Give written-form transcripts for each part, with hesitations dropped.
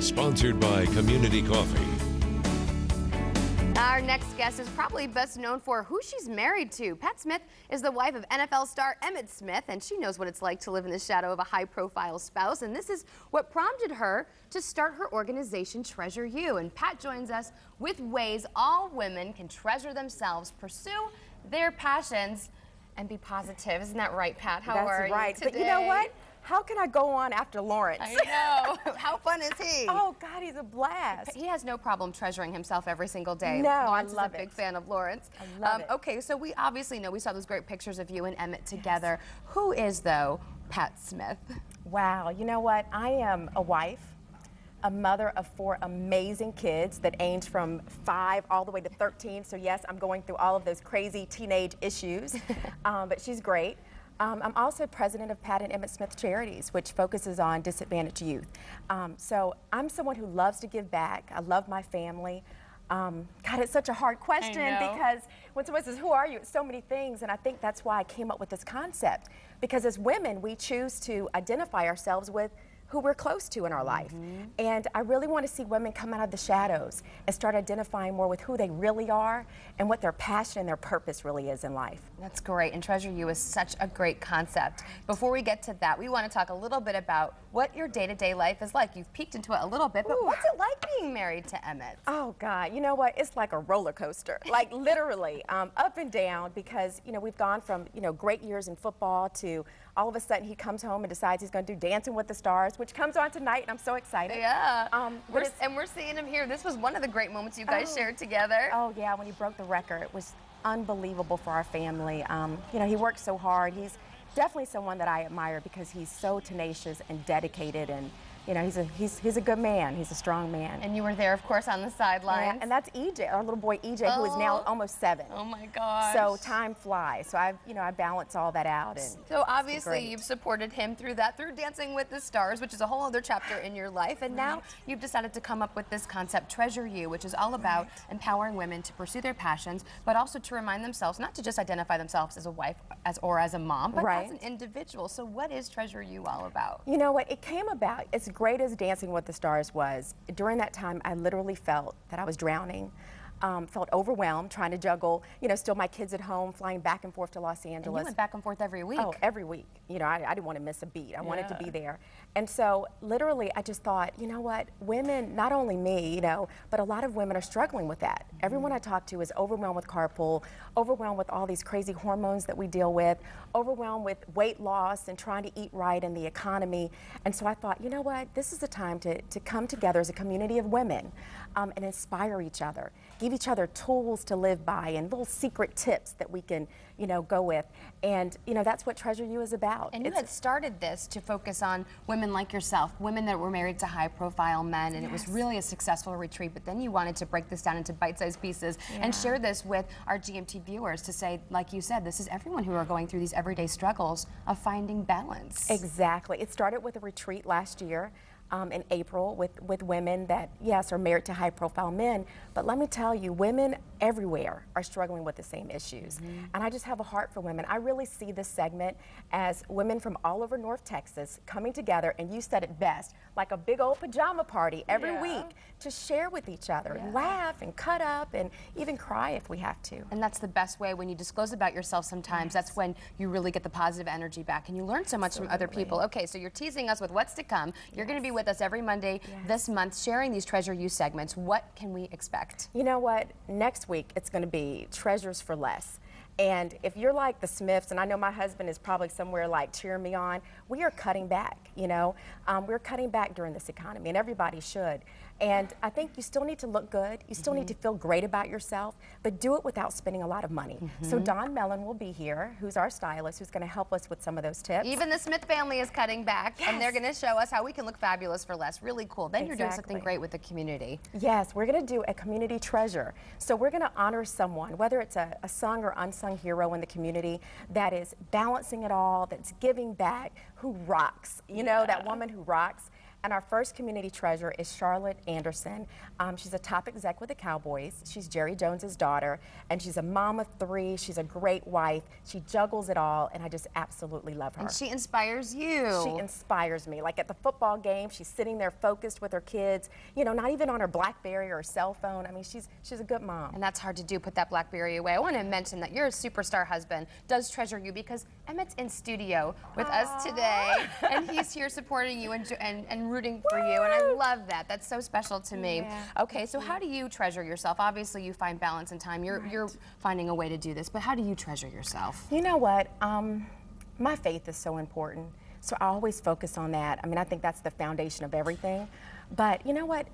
Sponsored by Community Coffee. Our next guest is probably best known for who she's married to. Pat Smith is the wife of NFL star Emmitt Smith, and she knows what it's like to live in the shadow of a high-profile spouse. And this is what prompted her to start her organization, Treasure You. And Pat joins us with ways all women can treasure themselves, pursue their passions, and be positive. Isn't that right, Pat? How are you today? But you know what? How can I go on after Lawrence? I know. How fun is he? Oh, God, he's a blast. He has no problem treasuring himself every single day. No, Lawrence I love is a big fan of Lawrence. I love it. Okay, so we obviously know, we saw those great pictures of you and Emmitt together. Yes. Who is, though, Pat Smith? Wow, you know what? I am a wife, a mother of 4 amazing kids that range from 5 all the way to 13. So yes, I'm going through all of those crazy teenage issues, but she's great. I'm also president of Pat and Emmitt Smith Charities, which focuses on disadvantaged youth. So I'm someone who loves to give back. I love my family. God, it's such a hard question because when someone says, who are you? It's so many things, and I think that's why I came up with this concept. Because as women, we choose to identify ourselves with who we're close to in our life. And I really want to see women come out of the shadows and start identifying more with who they really are and what their passion and their purpose really is in life. That's great, and Treasure You is such a great concept. Before we get to that, we want to talk a little bit about what your day-to-day life is like. You've peeked into it a little bit, but what's it like being married to Emmitt? Oh, God, you know what? It's like a roller coaster, like literally up and down, because, you know, we've gone from, you know, great years in football to all of a sudden he comes home and decides he's going to do Dancing with the Stars, which comes on tonight, and I'm so excited. Yeah, and we're seeing him here. This was one of the great moments you guys shared together. Oh, yeah, when he broke the record. It was unbelievable for our family. You know, he worked so hard. He's definitely someone that I admire because he's so tenacious and dedicated, and you know, he's a good man. He's a strong man. And you were there, of course, on the sidelines. Yeah, and that's EJ, our little boy EJ, who is now almost 7. Oh my gosh! So time flies. So I balance all that out. And so obviously you've supported him through that, through Dancing with the Stars, which is a whole other chapter in your life. And now you've decided to come up with this concept, Treasure You, which is all about empowering women to pursue their passions, but also to remind themselves not to just identify themselves as a wife or as a mom, but as an individual. So what is Treasure You all about? You know what? It came about. As great as Dancing with the Stars was, during that time I literally felt that I was drowning. Felt overwhelmed trying to juggle, you know, still my kids at home, flying back and forth to Los Angeles. And you went back and forth every week. Oh, every week. You know, I didn't want to miss a beat. I wanted to be there. And so literally I just thought, you know what, women, not only me, you know, but a lot of women are struggling with that. Everyone I talk to is overwhelmed with carpool, overwhelmed with all these crazy hormones that we deal with, overwhelmed with weight loss and trying to eat right in the economy. And so I thought, you know what, this is the time to come together as a community of women and inspire each other, give each other tools to live by and little secret tips that we can, you know, go with. And, you know, that's what Treasure You is about. And you had started this to focus on women like yourself, women that were married to high-profile men, and it was really a successful retreat, but then you wanted to break this down into bite-sized pieces and share this with our GMT viewers to say, like you said, this is everyone who are going through these everyday struggles of finding balance. Exactly. It started with a retreat last year. In April with women that, yes, are married to high-profile men, but let me tell you, women everywhere are struggling with the same issues. And I just have a heart for women. I really see this segment as women from all over North Texas coming together, and you said it best, like a big old pajama party every week to share with each other, and laugh and cut up and even cry if we have to. And that's the best way. When you disclose about yourself sometimes, that's when you really get the positive energy back, and you learn so much from other people. Okay, so you're teasing us with what's to come. You're going to be with us every Monday this month, sharing these Treasure You segments. What can we expect? You know what? Next week, it's going to be Treasures for Less. And if you're like the Smiths, and I know my husband is probably somewhere like cheering me on, we are cutting back, you know. We're cutting back during this economy, and everybody should. And I think you still need to look good. You still need to feel great about yourself, but do it without spending a lot of money. So Don Mellon will be here, who's our stylist, who's going to help us with some of those tips. Even the Smith family is cutting back, and they're going to show us how we can look fabulous for less. Really cool. Then you're doing something great with the community. Yes, we're going to do a community treasure. So we're going to honor someone, whether it's a sung or unsung hero in the community that is balancing it all, that's giving back, who rocks. You know, that woman who rocks. And our first community treasure is Charlotte Anderson. She's a top exec with the Cowboys. She's Jerry Jones's daughter, and she's a mom of 3. She's a great wife. She juggles it all, and I just absolutely love her. And she inspires you. She inspires me. Like at the football game, she's sitting there focused with her kids, you know, not even on her BlackBerry or her cell phone. I mean, she's a good mom. And that's hard to do, put that BlackBerry away. I want to mention that your superstar husband does treasure you because Emmett's in studio with us today, and he's here supporting you and rooting for you, and I love that. That's so special to me. Yeah. Okay, so how do you treasure yourself? Obviously, you find balance and time. You're finding a way to do this, but how do you treasure yourself? You know what? My faith is so important, so I always focus on that. I mean, I think that's the foundation of everything. But you know what?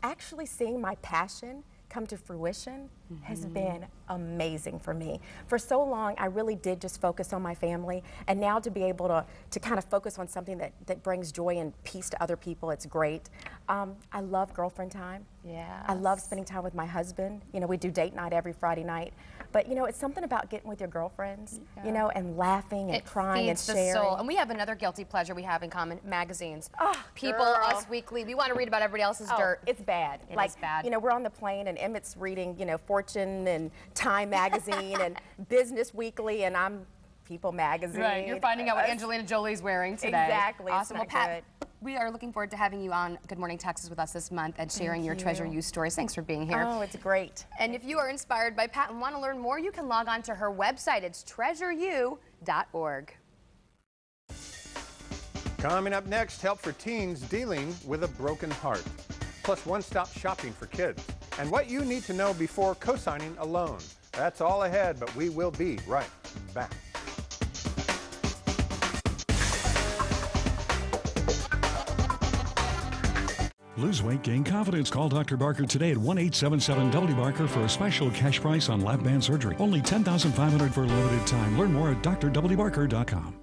Actually seeing my passion come to fruition has been amazing for me. For so long, I really did just focus on my family, and now to be able to kind of focus on something that brings joy and peace to other people, it's great. I love girlfriend time. Yeah. I love spending time with my husband. You know, we do date night every Friday night. But you know, it's something about getting with your girlfriends, you know, and laughing and crying and sharing. The soul. And we have another guilty pleasure we have in common, magazines. Oh, People, girl. Us Weekly, we want to read about everybody else's dirt. It's bad. It like, is bad. You know, we're on the plane and Emmett's reading, you know, Fortune and Time magazine and Business Weekly, and I'm People magazine. Right, you're finding out what Angelina Jolie's wearing today. Exactly. Awesome. It's Well, not Pat, good. we are looking forward to having you on Good Morning Texas with us this month and sharing your Treasure You stories. Thanks for being here. Oh, it's great. And if you are inspired by Pat and want to learn more, you can log on to her website. It's treasureyou.org. Coming up next, help for teens dealing with a broken heart. Plus one-stop shopping for kids. And what you need to know before co-signing a loan. That's all ahead, but we will be right back. Lose weight, gain confidence. Call Dr. Barker today at 1-877-WBarker for a special cash price on lap band surgery. Only $10,500 for a limited time. Learn more at drwbarker.com.